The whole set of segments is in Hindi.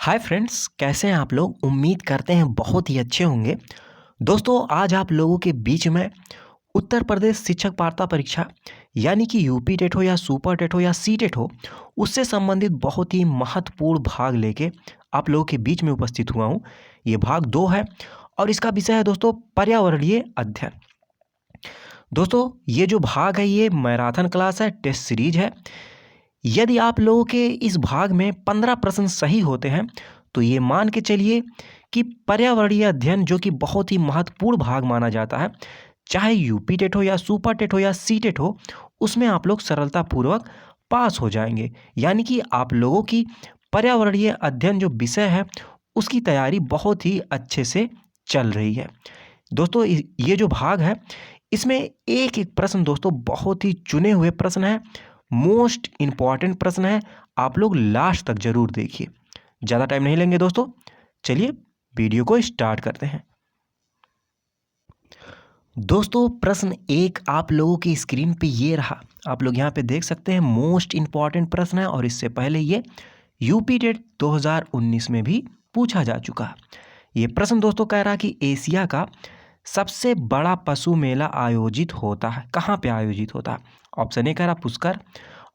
हाय फ्रेंड्स, कैसे हैं आप लोग। उम्मीद करते हैं बहुत ही अच्छे होंगे। दोस्तों, आज आप लोगों के बीच में उत्तर प्रदेश शिक्षक पात्रता परीक्षा यानी कि यूपी टेट हो या सुपर टेट हो या सी टेट हो, उससे संबंधित बहुत ही महत्वपूर्ण भाग लेके आप लोगों के बीच में उपस्थित हुआ हूँ। ये भाग 2 है और इसका विषय है दोस्तों पर्यावरणीय अध्ययन। दोस्तों, ये जो भाग है ये मैराथन क्लास है, टेस्ट सीरीज है। यदि आप लोगों के इस भाग में 15 प्रश्न सही होते हैं तो ये मान के चलिए कि पर्यावरणीय अध्ययन, जो कि बहुत ही महत्वपूर्ण भाग माना जाता है, चाहे यूपी टेट हो या सुपर टेट हो या सी टेट हो, उसमें आप लोग सरलतापूर्वक पास हो जाएंगे। यानी कि आप लोगों की पर्यावरणीय अध्ययन जो विषय है उसकी तैयारी बहुत ही अच्छे से चल रही है। दोस्तों, ये जो भाग है इसमें एक एक प्रश्न दोस्तों बहुत ही चुने हुए प्रश्न है, मोस्ट इम्पॉर्टेंट प्रश्न है। आप लोग लास्ट तक जरूर देखिए। ज़्यादा टाइम नहीं लेंगे दोस्तों, चलिए वीडियो को स्टार्ट करते हैं। दोस्तों, प्रश्न 1 आप लोगों की स्क्रीन पे ये रहा। आप लोग यहाँ पे देख सकते हैं, मोस्ट इम्पॉर्टेंट प्रश्न है और इससे पहले ये यूपी टेट 2019 में भी पूछा जा चुका है। ये प्रश्न दोस्तों कह रहा कि एशिया का सबसे बड़ा पशु मेला आयोजित होता है, कहाँ पे आयोजित होता है। ऑप्शन ए कह रहा पुष्कर,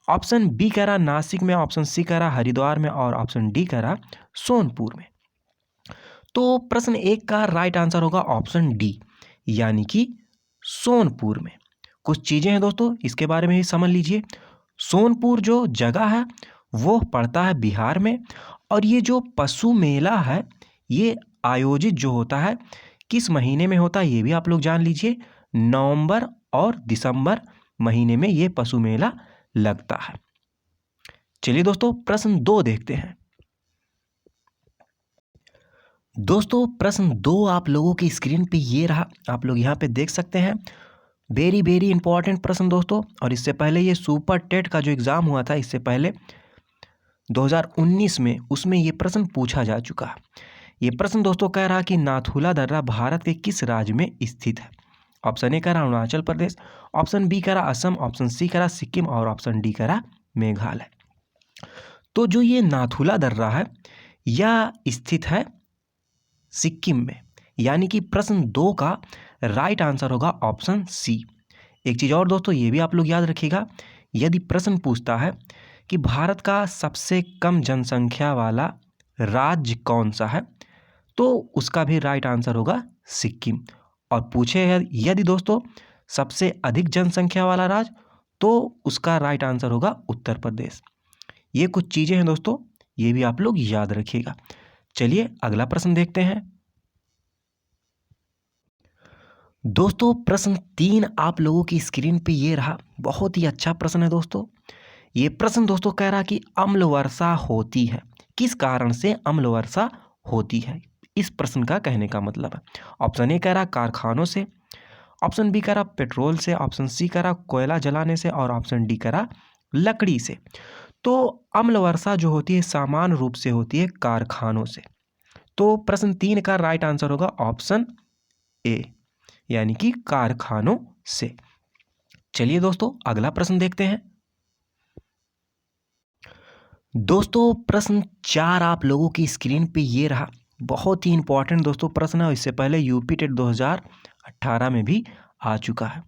ऑप्शन बी कह रहा नासिक में, ऑप्शन सी कह रहा हरिद्वार में और ऑप्शन डी कह रहा सोनपुर में। तो प्रश्न 1 का राइट आंसर होगा ऑप्शन डी, यानी कि सोनपुर में। कुछ चीजें हैं दोस्तों, इसके बारे में भी समझ लीजिए। सोनपुर जो जगह है वो पड़ता है बिहार में, और ये जो पशु मेला है ये आयोजित जो होता है किस महीने में होता है ये भी आप लोग जान लीजिए। नवंबर और दिसंबर महीने में ये पशु मेला लगता है। चलिए दोस्तों, प्रश्न 2 देखते हैं। दोस्तों, प्रश्न 2 आप लोगों की स्क्रीन पे ये रहा। आप लोग यहाँ पे देख सकते हैं, वेरी वेरी इंपॉर्टेंट प्रश्न दोस्तों। और इससे पहले ये सुपर टेट का जो एग्ज़ाम हुआ था, इससे पहले 2019 में, उसमें ये प्रश्न पूछा जा चुका है। ये प्रश्न दोस्तों कह रहा कि नाथुला दर्रा भारत के किस राज्य में स्थित है। ऑप्शन ए कह रहा अरुणाचल प्रदेश, ऑप्शन बी कह रहा असम, ऑप्शन सी कह रहा सिक्किम और ऑप्शन डी कह रहा मेघालय। तो जो ये नाथुला दर्रा है यह स्थित है सिक्किम में, यानी कि प्रश्न 2 का राइट आंसर होगा ऑप्शन सी। एक चीज़ और दोस्तों ये भी आप लोग याद रखिएगा, यदि प्रश्न पूछता है कि भारत का सबसे कम जनसंख्या वाला राज्य कौन सा है, तो उसका भी राइट आंसर होगा सिक्किम। और पूछे यदि दोस्तों सबसे अधिक जनसंख्या वाला राज्य, तो उसका राइट आंसर होगा उत्तर प्रदेश। ये कुछ चीज़ें हैं दोस्तों, ये भी आप लोग याद रखिएगा। चलिए अगला प्रश्न देखते हैं। दोस्तों, प्रश्न 3 आप लोगों की स्क्रीन पे ये रहा। बहुत ही अच्छा प्रश्न है दोस्तों। ये प्रश्न दोस्तों कह रहा कि अम्ल वर्षा होती है, किस कारण से अम्ल वर्षा होती है, इस प्रश्न का कहने का मतलब है। ऑप्शन ए कह रहा कारखानों से, ऑप्शन बी कह रहा पेट्रोल से, ऑप्शन सी कह रहा कोयला जलाने से और ऑप्शन डी कह रहा लकड़ी से। तो अम्ल वर्षा जो होती है सामान्य रूप से होती है कारखानों से। तो प्रश्न 3 का राइट आंसर होगा ऑप्शन ए, यानी कि कारखानों से। चलिए दोस्तों अगला प्रश्न देखते हैं। दोस्तों, प्रश्न 4 आप लोगों की स्क्रीन पे ये रहा। बहुत ही इंपॉर्टेंट दोस्तों प्रश्न है, और इससे पहले यूपी टेट 2018 में भी आ चुका है।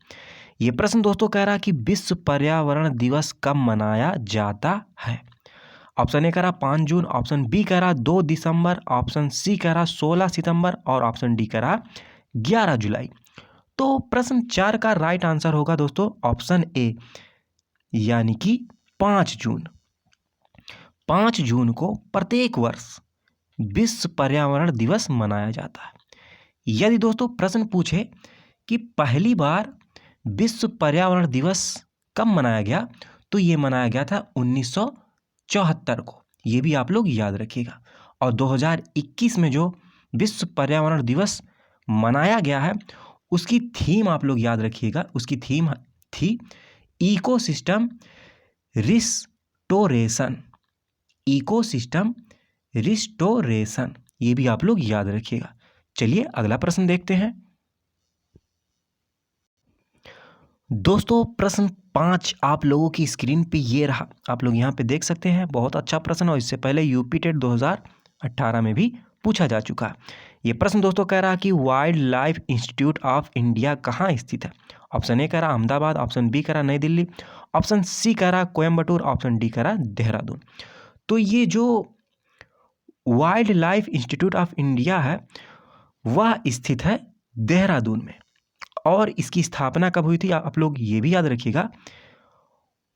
ये प्रश्न दोस्तों कह रहा कि विश्व पर्यावरण दिवस कब मनाया जाता है। ऑप्शन ए कह रहा 5 जून, ऑप्शन बी कह रहा 2 दिसंबर, ऑप्शन सी कह रहा 16 सितंबर और ऑप्शन डी कह रहा 11 जुलाई। तो प्रश्न 4 का राइट आंसर होगा दोस्तों ऑप्शन ए, यानी कि 5 जून। 5 जून को प्रत्येक वर्ष विश्व पर्यावरण दिवस मनाया जाता है। यदि दोस्तों प्रश्न पूछे कि पहली बार विश्व पर्यावरण दिवस कब मनाया गया, तो ये मनाया गया था 1974 को। ये भी आप लोग याद रखिएगा। और 2021 में जो विश्व पर्यावरण दिवस मनाया गया है उसकी थीम आप लोग याद रखिएगा। उसकी थीम थी इकोसिस्टम रिस्टोरेशन। इकोसिस्टम रिस्टोरेशन, ये भी आप लोग याद रखिएगा। चलिए अगला प्रश्न देखते हैं। दोस्तों, प्रश्न 5 आप लोगों की स्क्रीन पे ये रहा। आप लोग यहाँ पे देख सकते हैं, बहुत अच्छा प्रश्न। और इससे पहले यूपी टेट 18 में भी पूछा जा चुका है। ये प्रश्न दोस्तों कह रहा कि wild life institute of India कहाँ स्थित है? ऑप्शन ए कह रहा अहमदाबाद, ऑप्शन बी कह रहा नई दिल्ली, ऑप्शन सी कह रहा कोयम्बटूर, ऑप्शन डी कह रहा देहरादून। तो ये जो wild life institute of India है वह स्थित है देहरादून में। और इसकी स्थापना कब हुई थी आप लोग ये भी याद रखिएगा,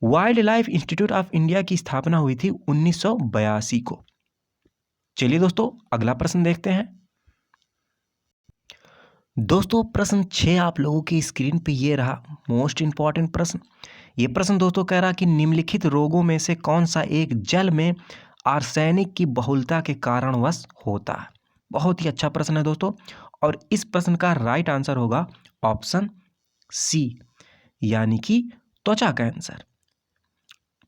wild life institute of India की स्थापना हुई थी 1982 को। चलिए दोस्तों अगला प्रश्न देखते हैं। दोस्तों प्रश्न 6 आप लोगों की स्क्रीन पे ये रहा मोस्ट इंपॉर्टेंट प्रश्न। ये प्रश्न दोस्तों कह रहा कि निम्नलिखित रोगों में से कौन सा एक जल में आर्सेनिक की बहुलता के कारणवश होता है? बहुत ही अच्छा प्रश्न है दोस्तों, और इस प्रश्न का राइट आंसर होगा ऑप्शन सी, यानी कि त्वचा कैंसर।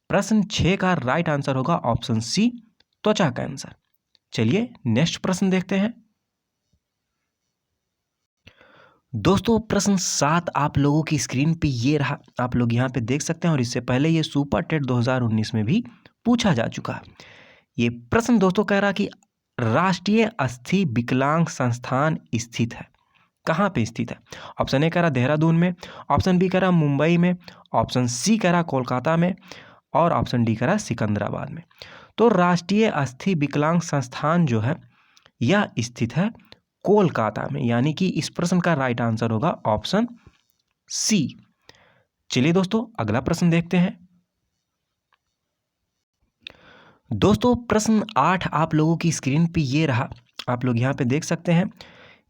प्रश्न 6 का राइट आंसर होगा ऑप्शन सी, त्वचा कैंसर। चलिए नेक्स्ट प्रश्न देखते हैं। दोस्तों प्रश्न 7 आप लोगों की स्क्रीन पे ये रहा, आप लोग यहाँ पे देख सकते हैं, और इससे पहले ये सुपर टेट 2019 में भी पूछा जा चुका है। ये प्रश्न दोस्तों कह रहा कि राष्ट्रीय अस्थि विकलांग संस्थान स्थित है, कहाँ पे स्थित है? ऑप्शन ए कह रहा देहरादून में, ऑप्शन बी कह रहा मुंबई में, ऑप्शन सी कह रहा कोलकाता में, और ऑप्शन डी कह रहा सिकंदराबाद में। तो राष्ट्रीय अस्थि विकलांग संस्थान जो है यह स्थित है कोलकाता में, यानी कि इस प्रश्न का राइट आंसर होगा ऑप्शन सी। चलिए दोस्तों अगला प्रश्न देखते हैं। दोस्तों प्रश्न 8 आप लोगों की स्क्रीन पे ये रहा, आप लोग यहाँ पे देख सकते हैं।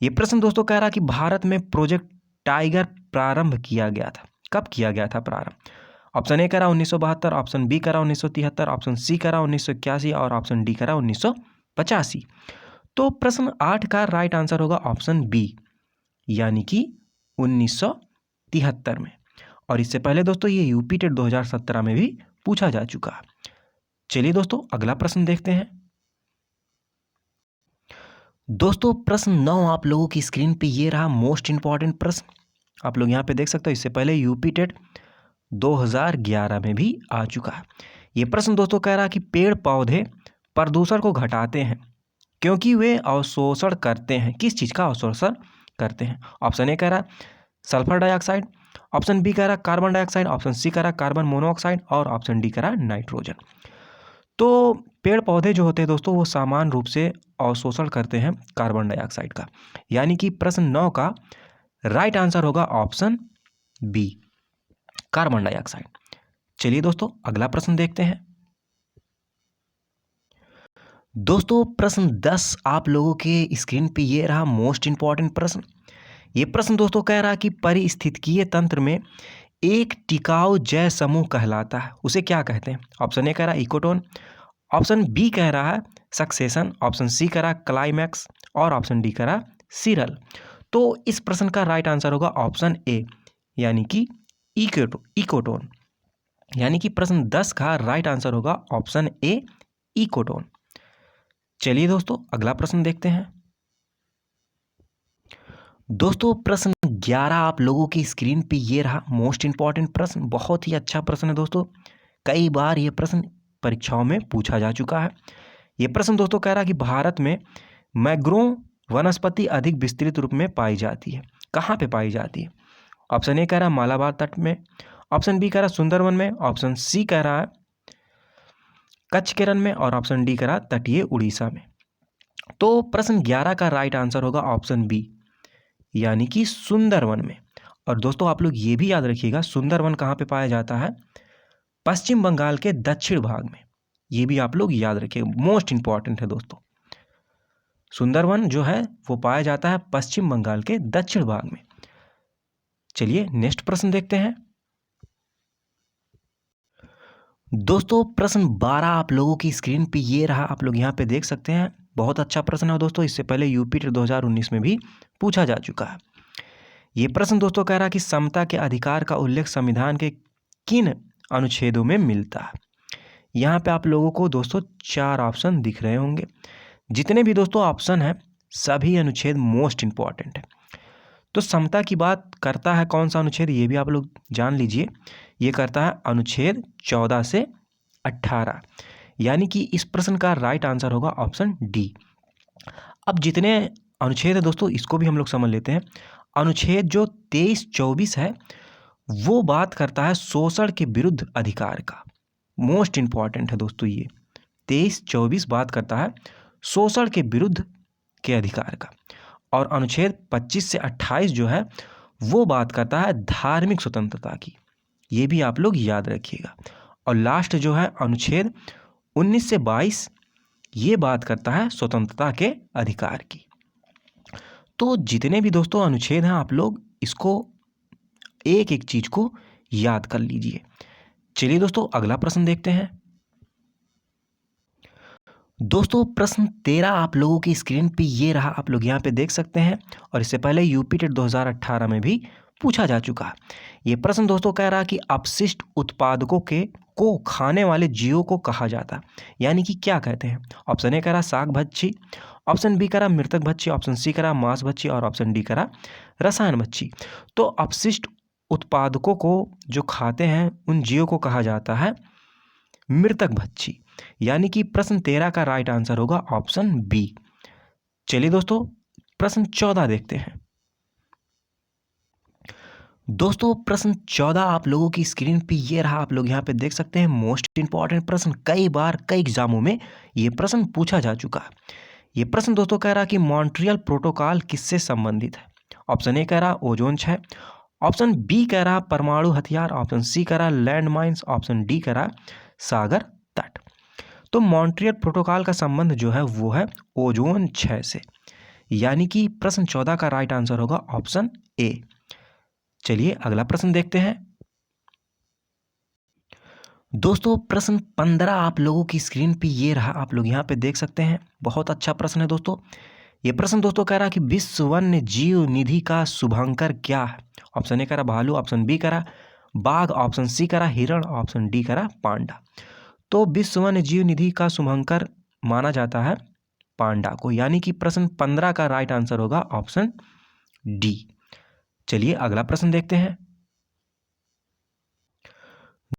ये प्रश्न दोस्तों कह रहा कि भारत में प्रोजेक्ट टाइगर प्रारंभ किया गया था, कब किया गया था प्रारंभ? ऑप्शन ए कह रहा 1972, ऑप्शन बी कह रहा 1973, ऑप्शन सी कह रहा 1981, और ऑप्शन डी कह रहा 1985। तो प्रश्न 8 का राइट आंसर होगा ऑप्शन बी, यानी कि 1973 में। और इससे पहले दोस्तों ये यूपी टेट 2017 में भी पूछा जा चुका है। चलिए दोस्तों अगला प्रश्न देखते हैं। दोस्तों प्रश्न 9 आप लोगों की स्क्रीन पे ये रहा मोस्ट इंपॉर्टेंट प्रश्न, आप लोग यहाँ पे देख सकते हो, इससे पहले यूपी टेट 2011 में भी आ चुका है। ये प्रश्न दोस्तों कह रहा कि पेड़ पौधे प्रदूषण को घटाते हैं क्योंकि वे अवशोषण करते हैं, किस चीज़ का अवशोषण करते हैं? ऑप्शन ए कह रहा सल्फर डाइऑक्साइड, ऑप्शन बी कह रहा कार्बन डाइऑक्साइड, ऑप्शन सी कह रहा कार्बन मोनोऑक्साइड, और ऑप्शन डी कह रहा नाइट्रोजन। तो पेड़ पौधे जो होते हैं दोस्तों वो सामान्य रूप से अवशोषण करते हैं कार्बन डाइऑक्साइड का, यानी कि प्रश्न 9 का राइट आंसर होगा ऑप्शन बी, कार्बन डाइऑक्साइड। चलिए दोस्तों अगला प्रश्न देखते हैं। दोस्तों प्रश्न 10 आप लोगों के स्क्रीन पे ये रहा मोस्ट इंपॉर्टेंट प्रश्न। ये प्रश्न दोस्तों कह रहा कि पारिस्थितिकीय तंत्र में एक टिकाऊ जैव समूह कहलाता है, उसे क्या कहते हैं? ऑप्शन ए कह रहा इकोटोन, ऑप्शन बी कह रहा है सक्सेशन, ऑप्शन सी कह रहा क्लाइमैक्स, और ऑप्शन डी कह रहा सीरल। तो इस प्रश्न का राइट आंसर होगा ऑप्शन ए, यानी कि इकोटोन। यानी कि प्रश्न 10 का राइट आंसर होगा ऑप्शन ए, इकोटोन। चलिए दोस्तों अगला प्रश्न देखते हैं। दोस्तों प्रश्न 11 आप लोगों की स्क्रीन पे ये रहा मोस्ट इंपॉर्टेंट प्रश्न, बहुत ही अच्छा प्रश्न है दोस्तों, कई बार ये प्रश्न परीक्षाओं में पूछा जा चुका है। ये प्रश्न दोस्तों कह रहा कि भारत में मैंग्रोव वनस्पति अधिक विस्तृत रूप में पाई जाती है, कहाँ पे पाई जाती है? ऑप्शन ए कह रहा मालाबार तट में, ऑप्शन बी कह रहा सुंदरवन में, ऑप्शन सी कह रहा है कच्छ के रण में, और ऑप्शन डी कह रहा तटीय उड़ीसा में। तो प्रश्न 11 का राइट आंसर होगा ऑप्शन बी, यानी कि सुंदरवन में। और दोस्तों आप लोग ये भी याद रखिएगा सुंदरवन कहाँ पे पाया जाता है? पश्चिम बंगाल के दक्षिण भाग में, ये भी आप लोग याद रखिएगा, मोस्ट इंपॉर्टेंट है दोस्तों। सुंदरवन जो है वो पाया जाता है पश्चिम बंगाल के दक्षिण भाग में। चलिए नेक्स्ट प्रश्न देखते हैं। दोस्तों प्रश्न 12 आप लोगों की स्क्रीन पे ये रहा, आप लोग यहाँ पे देख सकते हैं, बहुत अच्छा प्रश्न है दोस्तों, इससे पहले यूपी 2019 में भी पूछा जा चुका है। ये प्रश्न दोस्तों कह रहा कि समता के अधिकार का उल्लेख संविधान के किन अनुच्छेदों में मिलता है? यहाँ पे आप लोगों को दोस्तों 4 ऑप्शन दिख रहे होंगे, जितने भी दोस्तों ऑप्शन हैं सभी अनुच्छेद मोस्ट इंपॉर्टेंट है। तो समता की बात करता है कौन सा अनुच्छेद, ये भी आप लोग जान लीजिए, ये करता है अनुच्छेद 14 से 18, यानी कि इस प्रश्न का राइट आंसर होगा ऑप्शन डी। अब जितने अनुच्छेद है दोस्तों इसको भी हम लोग समझ लेते हैं। अनुच्छेद जो 23-24 है वो बात करता है शोषण के विरुद्ध अधिकार का। मोस्ट इंपॉर्टेंट है दोस्तों ये 23-24 बात करता है शोषण के विरुद्ध के अधिकार का। और अनुच्छेद 25 से 28 जो है वो बात करता है धार्मिक स्वतंत्रता की। ये भी आप लोग याद रखिएगा। और लास्ट जो है अनुच्छेद 19 से 22 ये बात करता है स्वतंत्रता के अधिकार की। तो जितने भी दोस्तों अनुच्छेद हैं आप लोग इसको एक एक चीज को याद कर लीजिए। चलिए दोस्तों अगला प्रश्न देखते हैं। दोस्तों प्रश्न 13 आप लोगों की स्क्रीन पे ये रहा, आप लोग यहाँ पे देख सकते हैं। और इससे पहले यूपी टेट 2018 में भी पूछा जा चुका है। ये प्रश्न दोस्तों कह रहा कि अपशिष्ट उत्पादकों को खाने वाले जीवों को कहा जाता है, यानी कि क्या कहते हैं। ऑप्शन ए कह रहा शाक भक्षी, ऑप्शन बी कह रहा मृतक भक्षी, ऑप्शन सी कह रहा मांस भक्षी और ऑप्शन डी कह रहा रसायन भक्षी। तो अपशिष्ट उत्पादकों को जो खाते हैं उन जीवों को कहा जाता है मृतक भक्षी, यानी कि प्रश्न 13 का राइट आंसर होगा ऑप्शन बी। चलिए दोस्तों प्रश्न 14 देखते हैं। दोस्तों प्रश्न 14 आप लोगों की स्क्रीन पे ये रहा, आप लोग यहाँ पे देख सकते हैं। मोस्ट इंपॉर्टेंट प्रश्न, कई बार कई एग्जामों में ये प्रश्न पूछा जा चुका है। ये प्रश्न दोस्तों कह रहा कि मॉन्ट्रियल प्रोटोकॉल किससे संबंधित है। ऑप्शन ए कह रहा ओजोन क्षय, ऑप्शन बी कह रहा परमाणु हथियार, ऑप्शन सी कह रहा लैंड माइन्स, ऑप्शन डी कह रहा सागर तट। तो मॉन्ट्रियल प्रोटोकॉल का संबंध जो है वो है ओजोन क्षय से, यानी कि प्रश्न 14 का राइट आंसर होगा ऑप्शन ए। चलिए अगला प्रश्न देखते हैं। दोस्तों प्रश्न 15 आप लोगों की स्क्रीन पे ये रहा, आप लोग यहाँ पे देख सकते हैं। बहुत अच्छा प्रश्न है दोस्तों। ये प्रश्न दोस्तों कह रहा कि विश्व वन्य जीव निधि का शुभांकर क्या है। ऑप्शन ए कह रहा भालू, ऑप्शन बी कह रहा बाघ, ऑप्शन सी कह रहा हिरण, ऑप्शन डी कह रहा पांडा। तो विश्व वन्य जीव निधि का शुभंकर माना जाता है पांडा को, यानी कि प्रश्न 15 का राइट आंसर होगा ऑप्शन डी। चलिए अगला प्रश्न देखते हैं।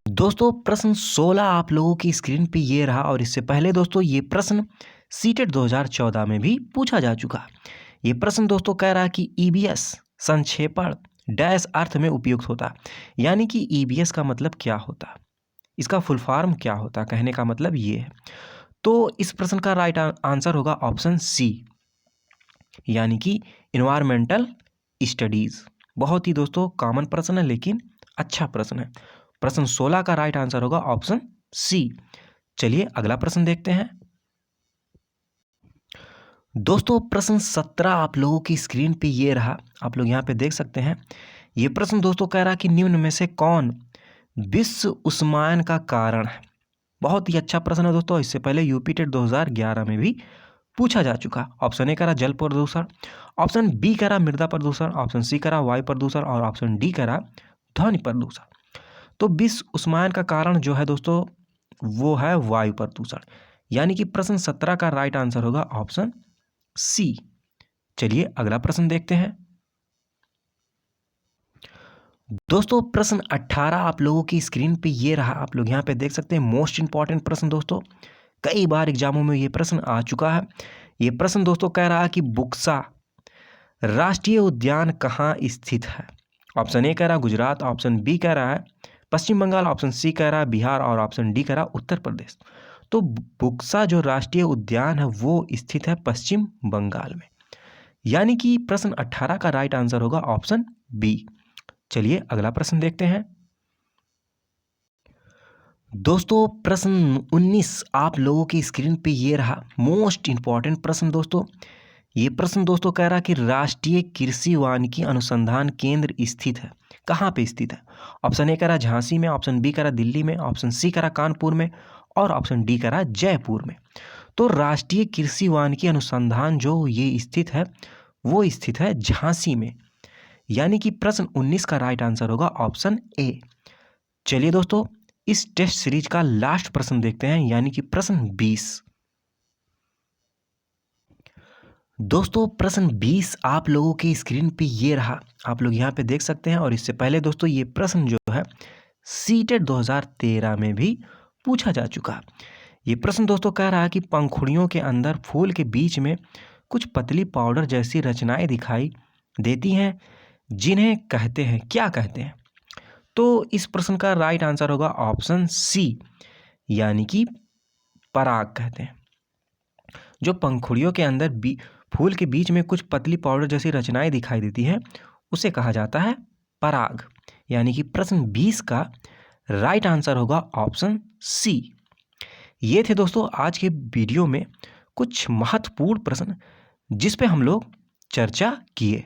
दोस्तों प्रश्न 16 आप लोगों की स्क्रीन पे ये रहा, और इससे पहले दोस्तों ये प्रश्न सीटेट 2014 में भी पूछा जा चुका। ये प्रश्न दोस्तों कह रहा कि ईबीएस संक्षेपण डैश अर्थ में उपयुक्त होता, यानी कि ईबीएस का मतलब क्या होता, इसका फुल फॉर्म क्या होता, कहने का मतलब ये है। तो इस प्रश्न का राइट आंसर होगा ऑप्शन सी, यानी कि इन्वायरमेंटल स्टडीज। बहुत ही दोस्तों कॉमन प्रश्न है लेकिन अच्छा प्रश्न है। प्रश्न 16 का राइट आंसर होगा ऑप्शन सी। चलिए अगला प्रश्न देखते हैं। दोस्तों प्रश्न 17 आप लोगों की स्क्रीन पे ये रहा, आप लोग यहाँ पे देख सकते हैं। ये प्रश्न दोस्तों कह रहा कि निम्न में से कौन विश्व उष्मायन का कारण है। बहुत ही अच्छा प्रश्न है दोस्तों। इससे पहले यूपी टेट 2011 में भी पूछा जा चुका। ऑप्शन ए कह रहा जल प्रदूषण, ऑप्शन बी कह रहा मृदा प्रदूषण, ऑप्शन सी कह रहा वायु प्रदूषण और ऑप्शन डी कह रहा ध्वनि प्रदूषण। तो विश्व उष्मायन का कारण जो है दोस्तों वो है वायु प्रदूषण, यानी कि प्रश्न 17 का राइट आंसर होगा ऑप्शन सी। चलिए अगला प्रश्न देखते हैं। दोस्तों प्रश्न 18 आप लोगों की स्क्रीन पे ये रहा, आप लोग यहाँ पे देख सकते हैं। मोस्ट इंपॉर्टेंट प्रश्न दोस्तों, कई बार एग्जामों में ये प्रश्न आ चुका है। ये प्रश्न दोस्तों कह रहा है कि बुक्सा राष्ट्रीय उद्यान कहाँ स्थित है। ऑप्शन ए कह रहा गुजरात, ऑप्शन बी कह रहा है पश्चिम बंगाल, ऑप्शन सी कह रहा है बिहार और ऑप्शन डी कह रहा उत्तर प्रदेश। तो बुक्सा जो राष्ट्रीय उद्यान है वो स्थित है पश्चिम बंगाल में, यानी कि प्रश्न 18 का राइट आंसर होगा ऑप्शन बी। चलिए अगला प्रश्न देखते हैं। दोस्तों प्रश्न 19 आप लोगों की स्क्रीन पे ये रहा, मोस्ट इंपॉर्टेंट प्रश्न दोस्तों। ये प्रश्न दोस्तों कह रहा कि राष्ट्रीय कृषि वानिकी अनुसंधान केंद्र स्थित है, कहाँ पे स्थित है। ऑप्शन ए कह रहा झांसी में, ऑप्शन बी कह रहा दिल्ली में, ऑप्शन सी कह रहा कानपुर में और ऑप्शन डी कह रहा जयपुर में। तो राष्ट्रीय कृषि वानिकी अनुसंधान जो ये स्थित है वो स्थित है झांसी में, यानी कि प्रश्न 19 का राइट आंसर होगा ऑप्शन ए। चलिए दोस्तों इस टेस्ट सीरीज का लास्ट प्रश्न देखते हैं, यानी कि प्रश्न 20। दोस्तों प्रश्न 20 आप लोगों की स्क्रीन पे ये रहा, आप लोग यहाँ पे देख सकते हैं। और इससे पहले दोस्तों ये प्रश्न जो है सीटेट 2013 में भी पूछा जा चुका। ये प्रश्न दोस्तों कह रहा है कि पंखुड़ियों के अंदर फूल के बीच में कुछ पतली पाउडर जैसी रचनाएं दिखाई देती हैं, जिन्हें कहते हैं, क्या कहते हैं? तो इस प्रश्न का राइट आंसर होगा ऑप्शन सी, यानी कि पराग कहते हैं। जो पंखुड़ियों के अंदर फूल के बीच में कुछ पतली पाउडर जैसी रचनाएं दिखाई देती हैं, उसे कहा जाता है पराग, यानी कि प्रश्न 20 का राइट आंसर होगा ऑप्शन सी। ये थे दोस्तों आज के वीडियो में कुछ महत्वपूर्ण प्रश्न जिस पे हम लोग चर्चा किए।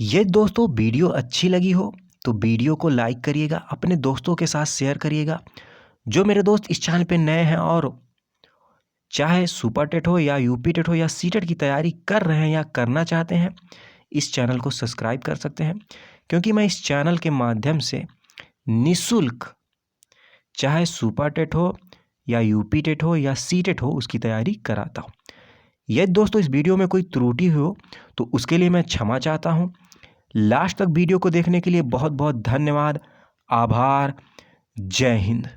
ये दोस्तों वीडियो अच्छी लगी हो तो वीडियो को लाइक करिएगा, अपने दोस्तों के साथ शेयर करिएगा। जो मेरे दोस्त इस चैनल पे नए हैं और चाहे सुपर टेट हो या यूपी टेट हो या सीटेट की तैयारी कर रहे हैं या करना चाहते हैं, इस चैनल को सब्सक्राइब कर सकते हैं, क्योंकि मैं इस चैनल के माध्यम से निःशुल्क चाहे सुपर टेट हो या यूपी टेट हो या सीटेट हो उसकी तैयारी कराता हूँ। यदि दोस्तों इस वीडियो में कोई त्रुटि हो तो उसके लिए मैं क्षमा चाहता हूँ। लास्ट तक वीडियो को देखने के लिए बहुत बहुत धन्यवाद, आभार, जय हिंद।